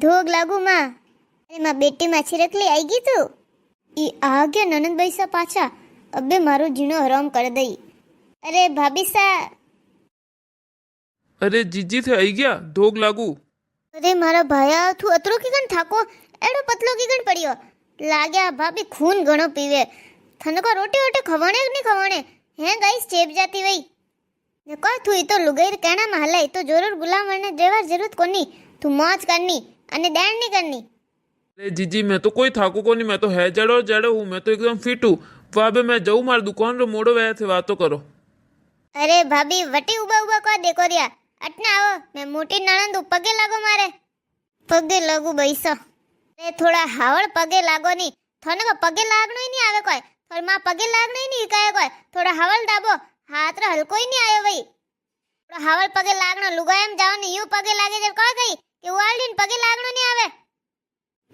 ધોગ લાગુ માં. અરે માં બેટી માં છીરકલી આવી ગઈ તું. ઈ આ ગયા નનંદભાઈ સા પાછા. અબે મારો જીણો હરામ કરી દઈ. અરે ભાભી સા. અરે જીજી थे आई गया धोग लागू. અરે મારા ભાયા તું અતરો કીકણ થાકો એડો પતલો કીકણ પડ્યો લાગ્યા ભાભી ખૂન ઘણો પીવે થને કો રોટી રોટી ખવાણે કે નહીં ખવાણે હે ગાઈસ ચેપ જાતી વઈ ને કો તું ઈ તો લુગઈર કેણા માં હલાઈ તો જરૂર ગુલામ વરને દેવાર જરૂરત કોની તું મોજ કરनी અને દેણ नहीं करनी. अरे जीजी मैं तो कोई थाकू को नहीं, मैं तो है जड़ो जड़ो हूँ, मैं तो एकदम फिट हूँ. वहाँ पे मैं जाऊँ मार दुकान रो मोड़ो वह थे बातों करो. अरे भाभी वटी उबा उबा को देखो रिया अटना आओ मैं मोटी नणंद पगे लागो मारे पगे लागू बैसो. अरे थोड़ा हावड़ पगे लागो नहीं थोने को पगे लागनो ही नहीं आवे कोई थोड़ा मां पगे लागनो ही नहीं काए कोई थोड़ा हावड़ दाबो हाथ रे हलको ही नहीं आयो भाई थोड़ा हावड़ पगे लागनो लुगायम जाओ ने यूं पगे लागे जब कह गई कि वालडीन पगे लागनो नहीं आवे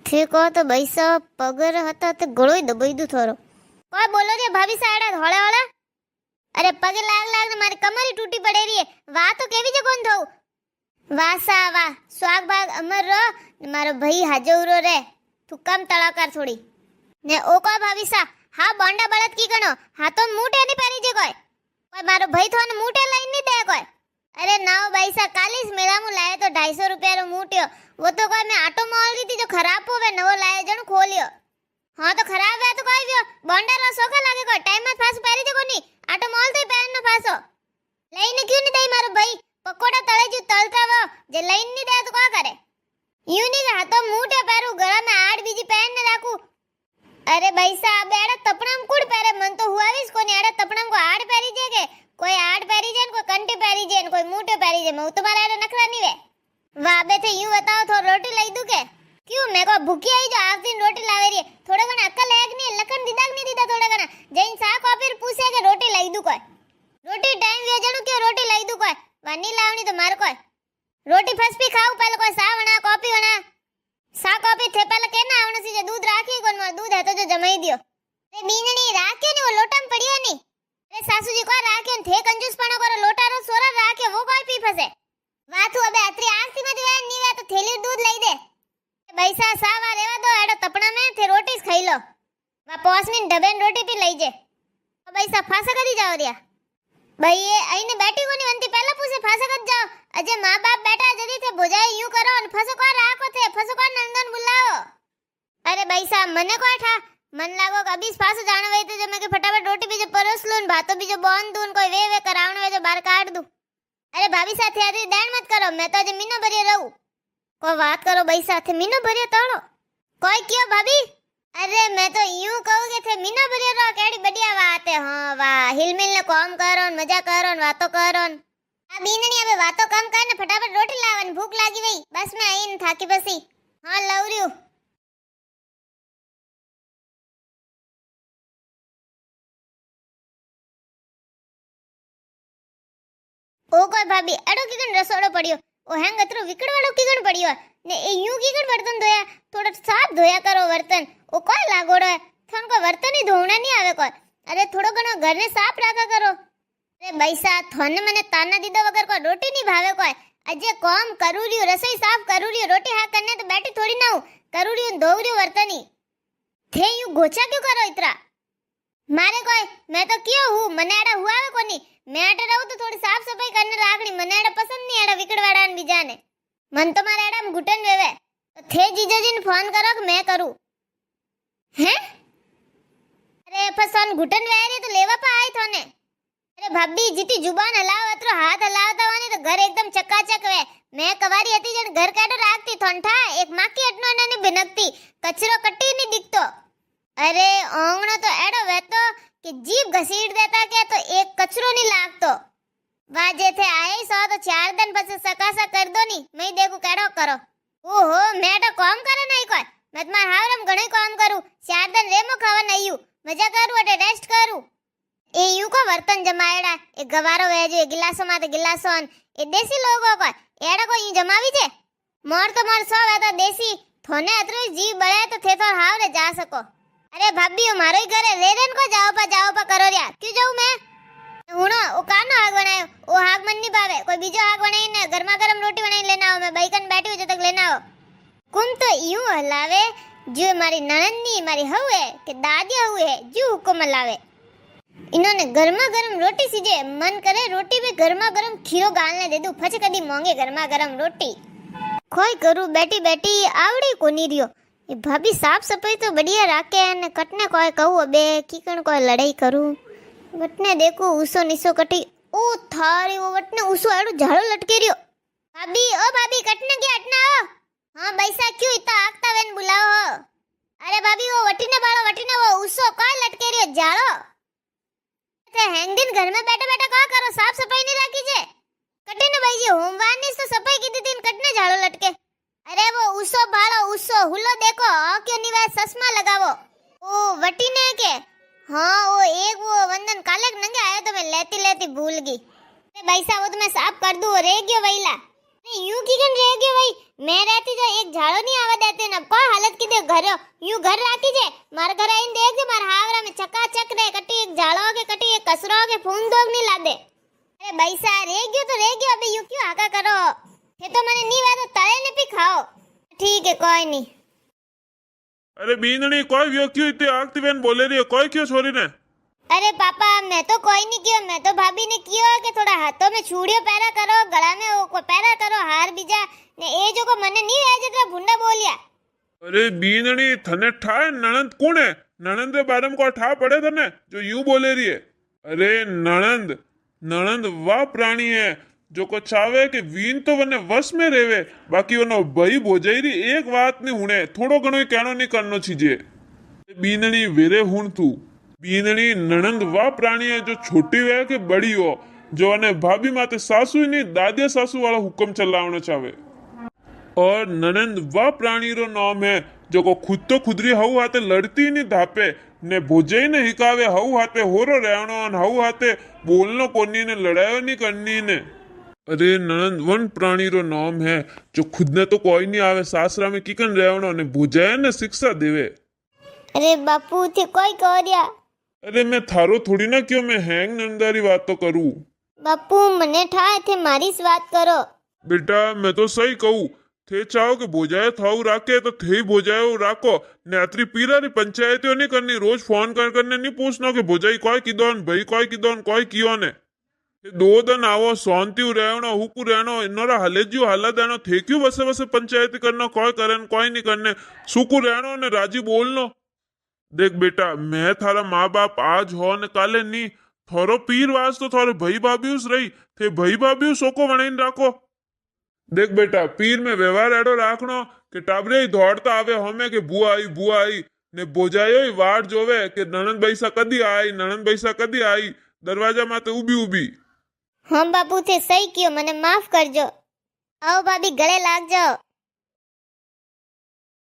थे को तो बैसो पगर हता ते गळोई दबाई दू थोरो कोई बोलो रे भाभी साड़ा होळे होळे. अरे पगे लाग लाग ने मारी कमर ही टूटी पड़े रही है वा तो केवी जे कोन थऊ वाह सा वाह स्वाग भाग अमर रो मारो भाई हाजौरो रे तू कम तळाकर थोड़ी ने ओ को भाभी सा हा बोंडा बळद की गणो हा तो मूठे नहीं परी जे कोई मारो भाई थोन मूठे लाइन नहीं दे कोई. अरे नाओ भाई सा कालीस मेरा मु लाए तो 250 रुपया रो मूठियो वो तो कोई मैं ऑटो मोल रही थी जो खराब होवे नवो लाए जण खोलियो. हाँ तो खराब है तो कोई भी बोंडा रो सोखा लागे कोई टाइम में फास परी जे कोनी आटो मोल तो पैर न फासो लईने क्यों नहीं दई मारो भाई पकोड़ा तळे जो तळता वो जे लईन नहीं दे तो का करे यूं नहीं कहा तो मूठे पैरू गळा में आड़ बीजी पहन ने राखू. अरे भाई साहब एड़ा तपणम कुड़ पहरे मन तो हुआवीस कोनी एड़ा तपणम को आड़ पहरी जे के कोई आड़ पहरी जे कोई कंटी पहरी जे कोई मूठे पहरी जे मैं तुम्हारा एड़ा नखरा नहीं वे वाह बे थे यूं बताओ तो रोटी लई दूं के क्यों मैं को भूखी आई जो आज दिन रोटी लावे रही थोड़ा घना अक्कल है कि नहीं लखन दीदा नहीं दीदा थोड़ा घना जैन सा कॉपी पूछे के रोटी लाई दूं कोई रोटी टाइम वेजणु के रोटी लाई दूं कोई वानी लावनी तो मार कोई रोटी फस भी खाऊ पहले कोई सा वणा कॉपी वणा सा कॉपी थे पहले केना आवण सी जे दूध राखी कोन दूध है तो जो जमाई दियो रे बीनणी राखे ने वो लोटा में पड़ियो नहीं रे सासू जी को राखे थे कंजूस पणो करो लोटा रो सोरा राखे वो कोई पी फसे वाथू अबे अत्री आस्ती में दिवा नी वे तो थैली दूध लई दे बैसा सावा रेवा दो एडो तपणा में थे रोटी खाई लो वा पोसनी डबेन रोटी पी लई जे बैसा फासा करी जाओ रिया भाई ये आईने बैठी कोनी वंती पहला पूछे फासा कद जाओ अजे मां बाप बैठा जदी थे बुझाई यूं करो और फसो को राखो थे फसो को नंदन बुलाओ. अरे बैसा मने को ठा मन लागो कभी फासो जाने वई तो जो मैं के फटाफट रोटी बीजे परोस लूं भातो बीजे बोन दूं कोई वे करावण वे जो बाहर काट दूं. अरे भाभी साथे आदी देण मत करो मैं तो जे मीनो भरियो रहूं कोई बात करो भाई साथे मीनो भरियो ताळो कोई क्यों भाभी. अरे मैं तो यूं कहूं के थे मीनो भरियो रो केड़ी बढ़िया बात है. हां वाह हिलमिल ने काम करो मजा करो वातो करो आ बीनणी अबे वातो कम कर ने फटाफट रोटी लावन भूख लागी वई बस मैं आईन थाकी बसी. हां लवरियो ओ कोई भाभी अडो कीकण रसोड़ो पड़ियो ओ हेंग अतरो विकड़वाड़ो कीकण पड़ियो ने ए यूं कीकण बर्तन धोया थोड़ा साफ धोया करो बर्तन ओ कोई लागोड़ो है थन को बर्तन ही धोना नहीं आवे कोई. अरे थोड़ो घणो घर ने साफ राखा करो. अरे बैसा थन मने ताना दीदा वगर को रोटी नहीं भावे कोई अजे काम करू रियो रसोई साफ करू रियो रोटी हाथ करने तो बैठी थोड़ी ना हूं करू रियो धोव रियो बर्तन ही थे यूं गोचा क्यों करो इतना मारे कोई मैं तो क्यों हूं मने एड़ा हुआ है कोनी मैं अटे रहूं तो थोड़ी साफ सफाई करने राखनी मने एड़ा पसंद नहीं एड़ा विकड़वाड़ा ने बीजा ने मन तो मारे एड़ा में घुटन वेवे तो थे जीजाजी ने फोन करो कि मैं करूं हैं. अरे फसन घुटन वेरी तो लेवा पा आई थोने. अरे भाभी जीती जुबान हलाव अतरो हाथ हलावता वानी तो घर एकदम चकाचक वे मैं कवारी हती जण घर काढो राखती थोंठा एक माकी अटनो ने बिनकती कचरो कट्टी नहीं दिखतो. अरे ओंगणो तो एड़ो वेतो कि जीभ घसीट देता के तो एक कचरो नहीं लागतो वाजे थे आए सो तो 4 दिन पछे सकासा कर दो नी मैं देखू केड़ो करो. ओहो मैं तो काम करे नहीं कोई मैं तुम्हार हावरम घणे काम करू 4 दिन रेमो खावा नईयू मजा करू अटे रेस्ट करू ए यू को बर्तन जमाएड़ा ए गवारो वेजो ए गिलासो माते गिलासोन ए देसी लोगो को एड़ा को यू जमावी छे मोर तो मोर सो वे तो देसी थोने अतरो जीव बळे तो थे तो हावरे जा सको. अरे भाभी ओ मारो ही घरे रेरेन को जाओ पा करो रिया क्यों जाऊं मैं हुणो ओ कानो हाग बनायो ओ हाग मन नहीं भावे कोई बीजो हाग बनाई ने गरमा गरम रोटी बनाई लेना आओ मैं बैगन बैठी हो जब तक लेना आओ હુકુમ તો यूं हलावे जो मारी ननंदी मारी हवे के दादी हवे जो हुकुम हलावे। इन्होंने गर्मा गर्म रोटी सीजे मन करे रोटी में गर्मा गर्म खीरो गालने दे दूं फच कदी मांगे गर्मा गर्म रोटी। खोई करूं बैठी बैठी आवड़ी कोनी रियो। ये भाभी साफ सफाई तो बढ़िया राखे ने कटने कोई कहूं अबे कीकण कोई लड़ाई करूं वटने देखो ऊसो निसो कटी ओ थारे वो वटने ऊसो आड़ो झाड़ो लटके रियो। भाभी ओ भाभी कटने के हटना आओ। हाँ बैसा क्यों इतना आगता वेन बुलाओ हो। अरे भाभी वो वटीने बाड़ो वटीने वो ऊसो कोई लटके रियो झाड़ो। हैंग दिन घर में बैठे बैठे क्या करो साफ सफाई नहीं रखी जे कटे ने भाई जी होमवार ने तो सफाई की थी कटने झाड़ो लटके। अरे वो ऊसो बाड़ो ऊसो हुलो देखो क्यों निवाय चश्मा लगावो ओ वटी ने के। हाँ वो एक वो वंदन काले नंगे आया तो मैं लेती लेती भूल गई। अरे भाई साहब वो तो मैं साफ कर दूं रह गयो वहीला यूं की कन रह गयो भाई मैं रहती जो एक झाड़ो नहीं आवा देते ना कोई हालत की दे घर यूं घर राखी जे मार घर आइन देख जे मार हावरा में चकाचक रे कटी एक झाड़ो के कटी एक कसरो के फून दोग नहीं ला दे। अरे भाई साहब रह गयो तो रह गयो अबे यूं क्यों आका करो ये तो मने नहीं वा तो तले ने भी खाओ ठीक है कोई नहीं। अरे बींदनी कोई व्यो क्यों इतनी आगती बहन बोले रही है कोई क्यों छोरी ने। अरे पापा मैं तो कोई नहीं कियो मैं तो भाभी ने कियो कि थोड़ा हाथों में चूड़ियों पहरा करो गला में वो को पहरा करो हार बीजा ने ए जो को मने नहीं है जितना भुंडा बोलिया। अरे बींदनी थने ठाए ननंद कौन है ननंद रे बारे में को ठा पड़े थने जो यूं बोले रही है। अरे ननंद ननंद वाह प्राणी है जो को चावे कि वीन तो वने वश में रेवे बाकी वनो भई भोजाई एक बात नहीं हुणे थोड़ो घणो ही कहनो नहीं करनो छीजे। बींदनी वेरे हुण तू बींदनी ननंद वाह प्राणी है जो छोटी हो कि बड़ी हो जो अने भाभी माते सासू ही नहीं दादिया सासू वाला हुक्म चलावना चाहे। और ननंद वाह प्राणी रो नाम है जो को खुद तो खुदरी हऊ हाथे लड़ती नहीं धापे ने भोजाई ने हिकावे हऊ हाथे होरो रहनो और हऊ हाथे बोलनो कोनी ने लड़ाई नहीं करनी ने। अरे ननंद वन प्राणी रो नाम है जो खुद ने तो कोई नहीं आवे सासरा में किकन रहनो ने भोजाई ने शिक्षा देवे। अरे बापू थे कोई कोरिया। अरे मैं थारो थोड़ी ना क्यों मैं हैंग नंदारी बात तो करूं। बापू मने ठाए थे मारी बात करो। बेटा मैं तो सही कहूँ थे चाहो कि भोजाए थाऊ राखे तो थे भोजाए राखो ने अतरी पीरा री पंचायतियों नहीं करनी रोज फोन कर करने नहीं पूछना कि भोजाई कोई किदोन भाई कोई किदोन कोई कियो ने दो दिन आवो शांति रहनो हुकू रहनो इनोरा हलेजियो हला देनो थे क्यों बसे बसे पंचायती करना कोई करन कोई नहीं करने सुकू रहनो ने राजी बोलनो। देख बेटा मैं थारा माँ बाप आज हो ने काले नहीं थारो पीर वास तो थारे भाई भाभी उस रही थे भाई भाभी सोको वणीन राखो। देख बेटा पीर में व्यवहार एडो राखनो कि टाबरे ही दौड़ता आवे हमें के बुआ आई ने बोजायो ही वाट जोवे कि ननंद बैसा कदी आई ननंद बैसा कदी आई दरवाजा माते उबी उबी। हाँ बापू थे सही कियो मने माफ करजो। आओ भाभी गले लाग जाओ।